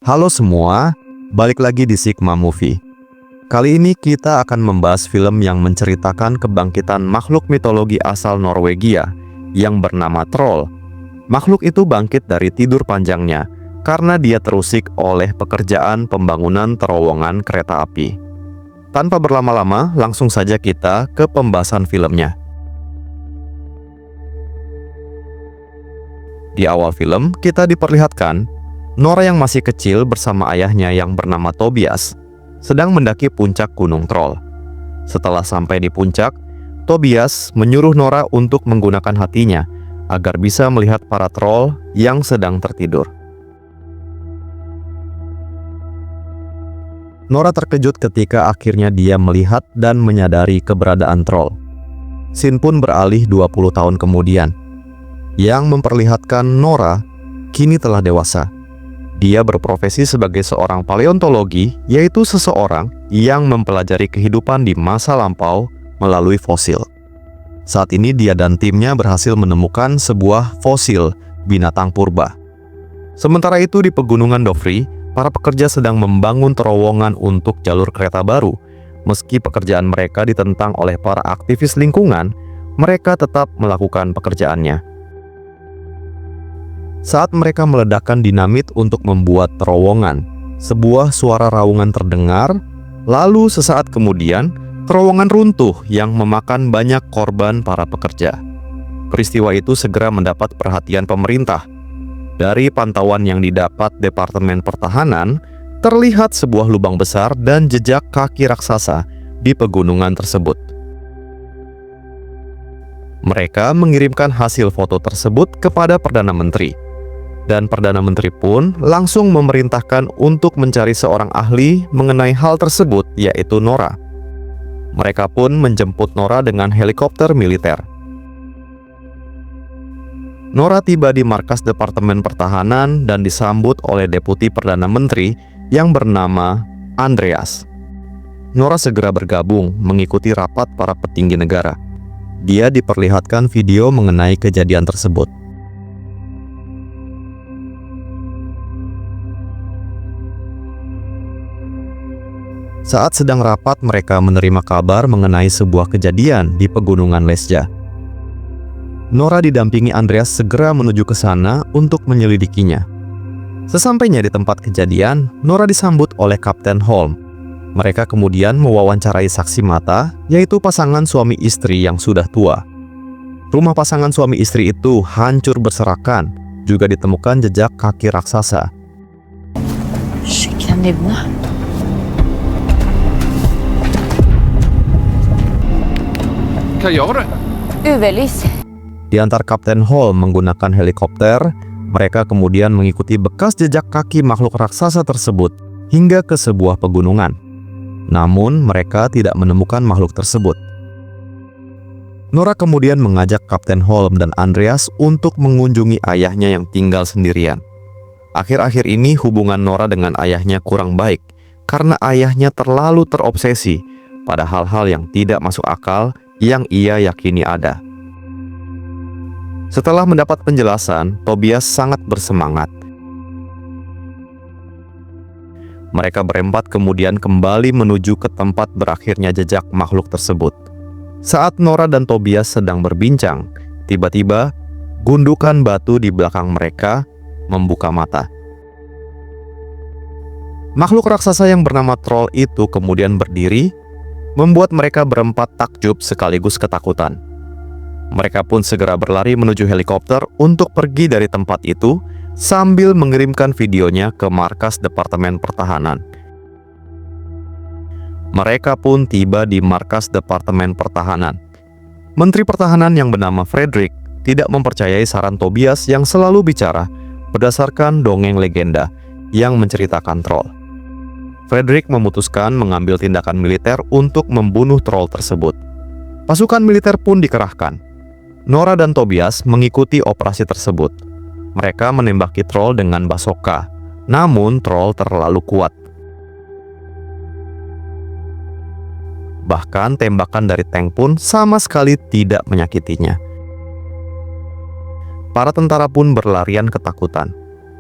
Halo semua, balik lagi di Sigma Movie. Kali ini kita akan membahas film yang menceritakan kebangkitan makhluk mitologi asal Norwegia yang bernama Troll. Makhluk itu bangkit dari tidur panjangnya karena dia terusik oleh pekerjaan pembangunan terowongan kereta api. Tanpa berlama-lama, langsung saja kita ke pembahasan filmnya. Di awal film, kita diperlihatkan Nora yang masih kecil bersama ayahnya yang bernama Tobias sedang mendaki puncak Gunung Troll. Setelah sampai di puncak, Tobias menyuruh Nora untuk menggunakan hatinya agar bisa melihat para troll yang sedang tertidur. Nora terkejut ketika akhirnya dia melihat dan menyadari keberadaan troll. Scene pun beralih 20 tahun kemudian, yang memperlihatkan Nora kini telah dewasa. Dia berprofesi sebagai seorang paleontologi, yaitu seseorang yang mempelajari kehidupan di masa lampau melalui fosil. Saat ini dia dan timnya berhasil menemukan sebuah fosil binatang purba. Sementara itu di pegunungan Dovre, para pekerja sedang membangun terowongan untuk jalur kereta baru. Meski pekerjaan mereka ditentang oleh para aktivis lingkungan, mereka tetap melakukan pekerjaannya. Saat mereka meledakkan dinamit untuk membuat terowongan, sebuah suara raungan terdengar, lalu sesaat kemudian, terowongan runtuh yang memakan banyak korban para pekerja. Peristiwa itu segera mendapat perhatian pemerintah. Dari pantauan yang didapat Departemen Pertahanan, terlihat sebuah lubang besar dan jejak kaki raksasa di pegunungan tersebut. Mereka mengirimkan hasil foto tersebut kepada Perdana Menteri. Dan Perdana Menteri pun langsung memerintahkan untuk mencari seorang ahli mengenai hal tersebut, yaitu Nora. Mereka pun menjemput Nora dengan helikopter militer. Nora tiba di markas Departemen Pertahanan dan disambut oleh Deputi Perdana Menteri yang bernama Andreas. Nora segera bergabung mengikuti rapat para petinggi negara. Dia diperlihatkan video mengenai kejadian tersebut. Saat sedang rapat, mereka menerima kabar mengenai sebuah kejadian di pegunungan Lesja. Nora didampingi Andreas segera menuju ke sana untuk menyelidikinya. Sesampainya di tempat kejadian, Nora disambut oleh Kapten Holm. Mereka kemudian mewawancarai saksi mata, yaitu pasangan suami istri yang sudah tua. Rumah pasangan suami istri itu hancur berserakan, juga ditemukan jejak kaki raksasa. Diantar Kapten Holm menggunakan helikopter, mereka kemudian mengikuti bekas jejak kaki makhluk raksasa tersebut hingga ke sebuah pegunungan. Namun mereka tidak menemukan makhluk tersebut. Nora kemudian mengajak Kapten Holm dan Andreas untuk mengunjungi ayahnya yang tinggal sendirian. Akhir-akhir ini hubungan Nora dengan ayahnya kurang baik karena ayahnya terlalu terobsesi pada hal-hal yang tidak masuk akal yang ia yakini ada. Setelah mendapat penjelasan, Tobias sangat bersemangat. Mereka berempat kemudian kembali menuju ke tempat berakhirnya jejak makhluk tersebut. Saat Nora dan Tobias sedang berbincang, tiba-tiba gundukan batu di belakang mereka membuka mata. Makhluk raksasa yang bernama Troll itu kemudian berdiri, membuat mereka berempat takjub sekaligus ketakutan. Mereka pun segera berlari menuju helikopter untuk pergi dari tempat itu sambil mengirimkan videonya ke markas Departemen Pertahanan. Mereka pun tiba di markas Departemen Pertahanan. Menteri Pertahanan yang bernama Frederick tidak mempercayai saran Tobias yang selalu bicara berdasarkan dongeng legenda yang menceritakan troll. Frederick memutuskan mengambil tindakan militer untuk membunuh troll tersebut. Pasukan militer pun dikerahkan. Nora dan Tobias mengikuti operasi tersebut. Mereka menembaki troll dengan basoka, namun troll terlalu kuat. Bahkan tembakan dari tank pun sama sekali tidak menyakitinya. Para tentara pun berlarian ketakutan.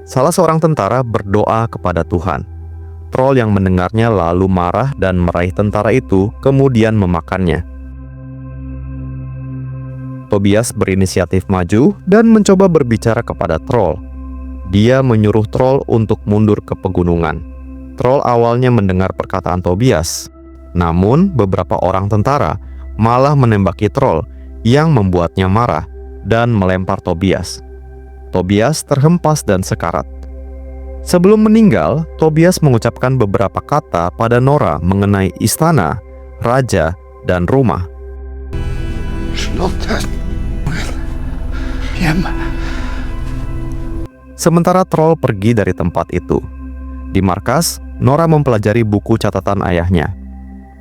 salah seorang tentara berdoa kepada Tuhan. Troll yang mendengarnya lalu marah dan meraih tentara itu, kemudian memakannya. Tobias berinisiatif maju dan mencoba berbicara kepada troll. Dia menyuruh troll untuk mundur ke pegunungan. Troll awalnya mendengar perkataan Tobias, namun beberapa orang tentara malah menembaki troll yang membuatnya marah dan melempar Tobias. Tobias terhempas dan sekarat. Sebelum meninggal, Tobias mengucapkan beberapa kata pada Nora mengenai istana, raja, dan rumah. Sementara troll pergi dari tempat itu. Di markas, Nora mempelajari buku catatan ayahnya.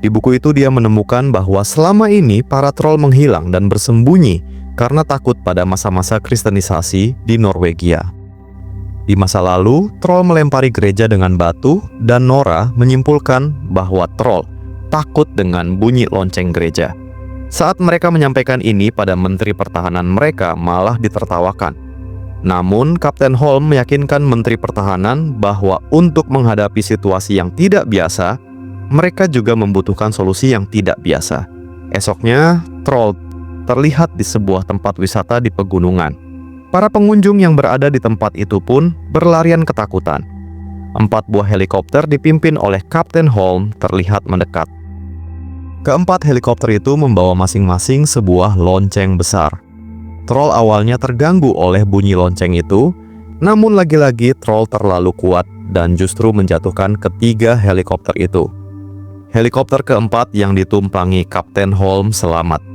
Di buku itu dia menemukan bahwa selama ini para troll menghilang dan bersembunyi karena takut pada masa-masa kristenisasi di Norwegia. Di masa lalu, troll melempari gereja dengan batu dan Nora menyimpulkan bahwa troll takut dengan bunyi lonceng gereja. Saat mereka menyampaikan ini pada menteri pertahanan mereka malah ditertawakan. Namun, Kapten Holm meyakinkan menteri pertahanan bahwa untuk menghadapi situasi yang tidak biasa, mereka juga membutuhkan solusi yang tidak biasa. Esoknya, troll terlihat di sebuah tempat wisata di pegunungan. Para pengunjung yang berada di tempat itu pun berlarian ketakutan. 4 buah helikopter dipimpin oleh Kapten Holm terlihat mendekat. Keempat helikopter itu membawa masing-masing sebuah lonceng besar. Troll awalnya terganggu oleh bunyi lonceng itu, namun lagi-lagi troll terlalu kuat dan justru menjatuhkan ketiga helikopter itu. Helikopter keempat yang ditumpangi Kapten Holm selamat.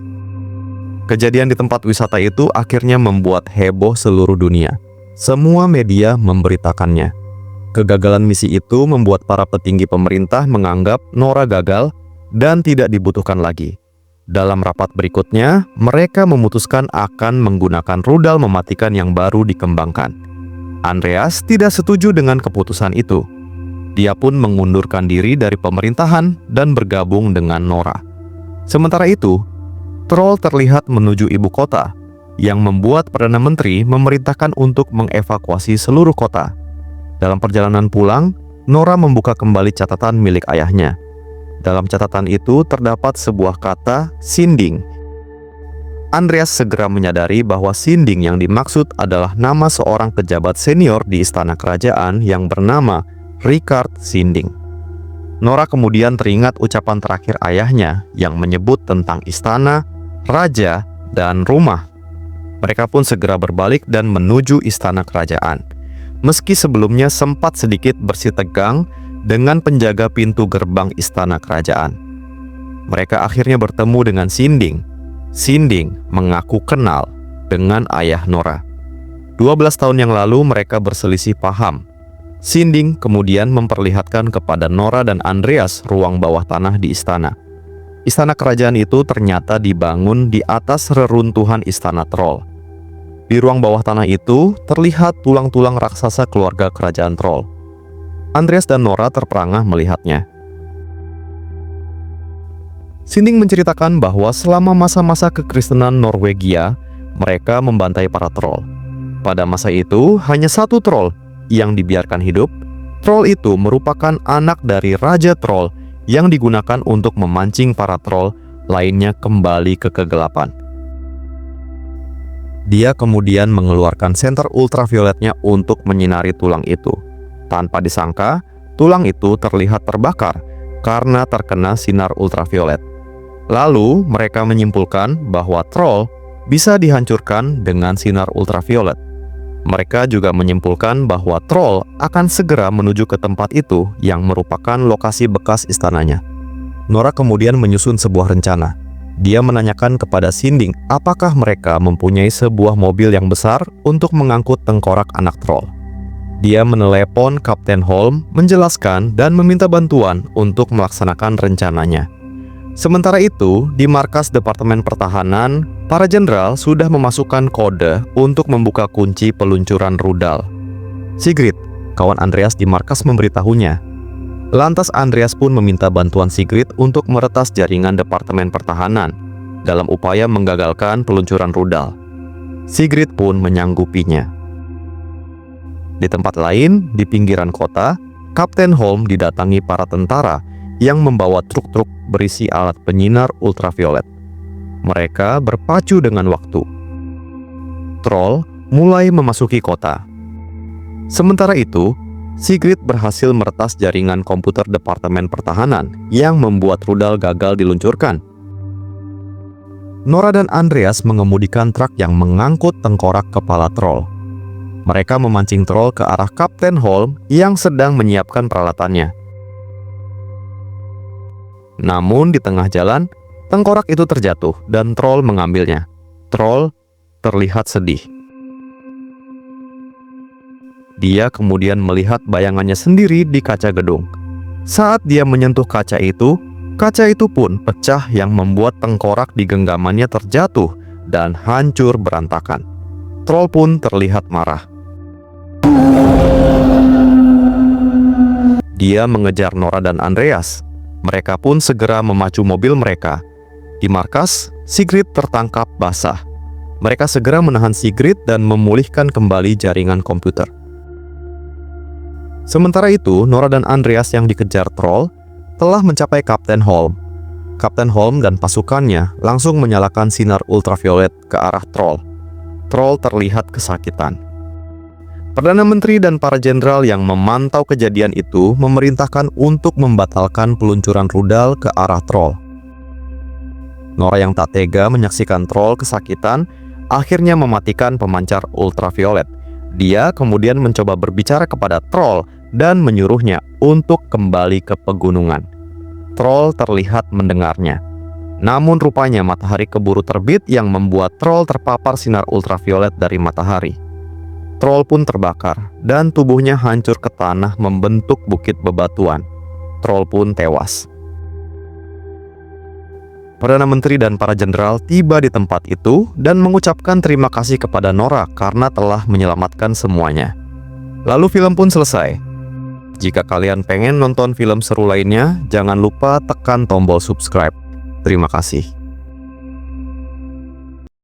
Kejadian di tempat wisata itu akhirnya membuat heboh seluruh dunia. Semua media memberitakannya. Kegagalan misi itu membuat para petinggi pemerintah menganggap Nora gagal dan tidak dibutuhkan lagi. Dalam rapat berikutnya, mereka memutuskan akan menggunakan rudal mematikan yang baru dikembangkan. Andreas tidak setuju dengan keputusan itu. Dia pun mengundurkan diri dari pemerintahan dan bergabung dengan Nora. Sementara itu, troll terlihat menuju ibu kota, yang membuat Perdana Menteri memerintahkan untuk mengevakuasi seluruh kota. Dalam perjalanan pulang, Nora membuka kembali catatan milik ayahnya. Dalam catatan itu terdapat sebuah kata Sinding. Andreas segera menyadari bahwa Sinding yang dimaksud adalah nama seorang pejabat senior di istana kerajaan yang bernama Richard Sinding. Nora kemudian teringat ucapan terakhir ayahnya yang menyebut tentang istana, raja, dan rumah. Mereka pun segera berbalik dan menuju istana kerajaan. Meski sebelumnya sempat sedikit bersitegang dengan penjaga pintu gerbang istana kerajaan. Mereka akhirnya bertemu dengan Sinding. Sinding mengaku kenal dengan ayah Nora. 12 tahun yang lalu mereka berselisih paham. Sinding kemudian memperlihatkan kepada Nora dan Andreas ruang bawah tanah di istana. Istana kerajaan itu ternyata dibangun di atas reruntuhan istana troll. Di ruang bawah tanah itu terlihat tulang-tulang raksasa keluarga kerajaan troll. Andreas dan Nora terperangah melihatnya. Sinding menceritakan bahwa selama masa-masa kekristenan Norwegia, mereka membantai para troll. Pada masa itu, hanya satu troll yang dibiarkan hidup. Troll itu merupakan anak dari Raja Troll yang digunakan untuk memancing para troll lainnya kembali ke kegelapan. Dia kemudian mengeluarkan senter ultravioletnya untuk menyinari tulang itu. Tanpa disangka, tulang itu terlihat terbakar karena terkena sinar ultraviolet. Lalu, mereka menyimpulkan bahwa troll bisa dihancurkan dengan sinar ultraviolet. Mereka juga menyimpulkan bahwa troll akan segera menuju ke tempat itu yang merupakan lokasi bekas istananya. Nora kemudian menyusun sebuah rencana. Dia menanyakan kepada Sinding apakah mereka mempunyai sebuah mobil yang besar untuk mengangkut tengkorak anak troll. Dia menelepon Kapten Holm, menjelaskan dan meminta bantuan untuk melaksanakan rencananya. Sementara itu, di markas Departemen Pertahanan, para jenderal sudah memasukkan kode untuk membuka kunci peluncuran rudal. Sigrid, kawan Andreas di markas, memberitahunya. Lantas Andreas pun meminta bantuan Sigrid untuk meretas jaringan Departemen Pertahanan dalam upaya menggagalkan peluncuran rudal. Sigrid pun menyanggupinya. Di tempat lain, di pinggiran kota, Kapten Holmes didatangi para tentara yang membawa truk-truk berisi alat penyinar ultraviolet. Mereka berpacu dengan waktu. Troll mulai memasuki kota. Sementara itu, Sigrid berhasil meretas jaringan komputer Departemen Pertahanan yang membuat rudal gagal diluncurkan. Nora dan Andreas mengemudikan truk yang mengangkut tengkorak kepala troll. Mereka memancing troll ke arah Kapten Holmes yang sedang menyiapkan peralatannya. Namun di tengah jalan, tengkorak itu terjatuh dan troll mengambilnya. Troll terlihat sedih. Dia kemudian melihat bayangannya sendiri di kaca gedung. Saat dia menyentuh kaca itu pun pecah yang membuat tengkorak di genggamannya terjatuh dan hancur berantakan. Troll pun terlihat marah. Dia mengejar Nora dan Andreas. Mereka pun segera memacu mobil mereka. Di markas, Sigrid tertangkap basah. Mereka segera menahan Sigrid dan memulihkan kembali jaringan komputer. Sementara itu, Nora dan Andreas yang dikejar troll telah mencapai Kapten Holmes. Kapten Holmes dan pasukannya langsung menyalakan sinar ultraviolet ke arah troll. Troll terlihat kesakitan. Perdana Menteri dan para jenderal yang memantau kejadian itu memerintahkan untuk membatalkan peluncuran rudal ke arah troll. Nora yang tak tega menyaksikan troll kesakitan akhirnya mematikan pemancar ultraviolet. Dia kemudian mencoba berbicara kepada troll dan menyuruhnya untuk kembali ke pegunungan. Troll terlihat mendengarnya. Namun rupanya matahari keburu terbit yang membuat troll terpapar sinar ultraviolet dari matahari. Troll pun terbakar dan tubuhnya hancur ke tanah membentuk bukit bebatuan. Troll pun tewas. Perdana Menteri dan para jenderal tiba di tempat itu dan mengucapkan terima kasih kepada Nora karena telah menyelamatkan semuanya. Lalu film pun selesai. Jika kalian pengen nonton film seru lainnya, jangan lupa tekan tombol subscribe. Terima kasih.